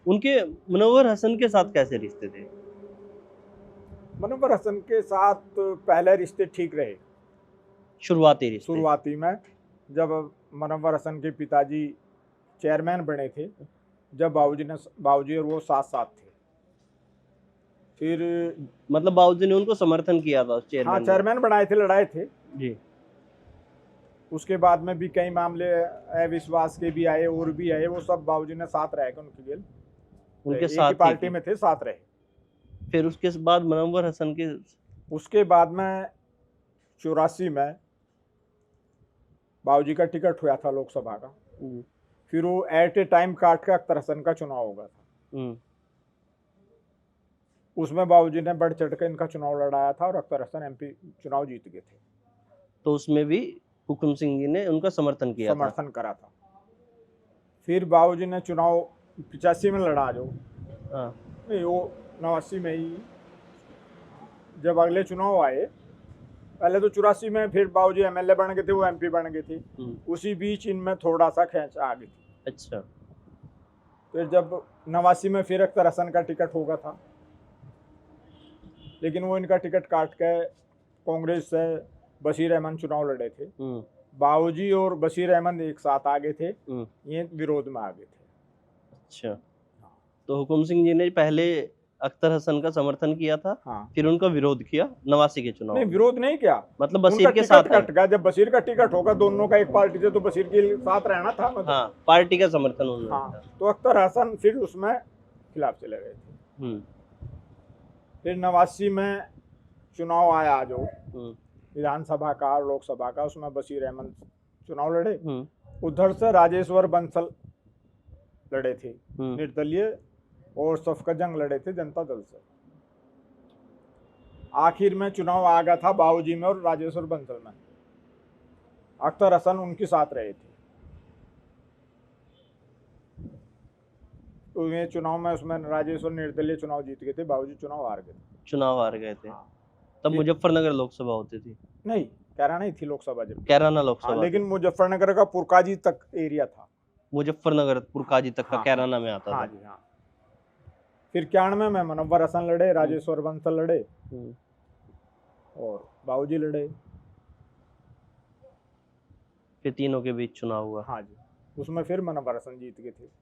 उनके मुनव्वर हसन के साथ कैसे रिश्ते थे? मुनव्वर हसन के साथ पहले रिश्ते ठीक रहे शुरुआती रिश्ते। शुरुआती में, जब मुनव्वर हसन के पिताजी चेयरमैन बने थे, जब बाबूजी और वो साथ साथ थे। फिर मतलब बाबूजी ने उनको समर्थन किया था उस हाँ, चेयरमैन में? चेयरमैन बनाए थे, लड़ाए थे। जी। उसके बाद में भी कई मामले अविश्वास के भी आए और भी आए, वो सब बाबूजी ने साथ रह के उनकी गेल उनके एक ही साथ थी पार्टी कि में थे, साथ रहे। फिर उसके बाद मुनव्वर हसन के उसके बाद में 84 में बाबूजी का टिकट हुआ था लोकसभा का। फिर वो एट ए टाइम काट का अख्तर हसन का चुनाव होगा था। उसमें बाबूजी ने बढ़ चढ़ कर इनका चुनाव लड़ाया था और अख्तर हसन एमपी चुनाव जीत गए थे। तो उसमें भी हुकुम सिंह जी ने उनका समर्थन किया था? समर्थन करा था। फिर बाबूजी ने चुनाव 85 में लड़ा, जो हाँ। नहीं, वो 89 में ही जब अगले चुनाव आए। पहले तो 84 में फिर बाबूजी एमएलए बन गए थे, वो एमपी बन गए थे। उसी बीच इनमें थोड़ा सा खेच आ गई थी। अच्छा। फिर जब 89 में फिर अख्तर हसन का टिकट होगा था, लेकिन वो इनका टिकट काट के कांग्रेस से बशीर अहमद चुनाव लड़े थे। बाबूजी और बशीर अहमद एक साथ आ गए थे, ये विरोध में आ गए थे। अच्छा। तो हुकुम सिंह जी ने पहले अख्तर हसन का समर्थन किया था। हाँ। फिर उनका विरोध किया 89 के चुनाव नहीं, में। विरोध नहीं किया, मतलब उनका बशीर के टिकट साथ आए। कट गया। जब बशीर का टिकट होगा, दोनों का एक पार्टी से, तो बशीर के साथ रहना था मतलब। हाँ, पार्टी का समर्थन उन्होंने हाँ, किया। तो अख्तर हसन फिर उसमें खिलाफ चले गए थे। फिर 89 में चुनाव आया जो विधानसभा का और लोकसभा का, उसमें बशीर अहमद चुनाव लड़े। उधर से राजेश्वर बंसल लड़े थे निर्दलीय, और सफकत जंग लड़े थे जनता दल से। आखिर में चुनाव आ गया था बाबूजी में और राजेश्वर बंसल में। अख्तर हसन उनके साथ रहे थे। तो ये चुनाव में उसमें राजेश्वर निर्दलीय चुनाव जीत गए थे, बाबूजी चुनाव हार गए थे। चुनाव हार गए थे। हाँ। तब मुजफ्फरनगर लोकसभा होती थी? नहीं, कैराना ही थी लोकसभा जब। कैराना लोकसभा। हाँ, लेकिन मुजफ्फरनगर का पुरकाजी तक एरिया था। मुजफ्फरनगर पुरकाजी तक का कैराना में आता था। हाँ जी, हाँ। फिर 91 में मुनव्वर हसन लड़े, राजेश्वर बंसल लड़े और बाबूजी लड़े। फिर तीनों के बीच चुनाव हुआ। हाँ जी, उसमें फिर मुनव्वर हसन जीत गए थे।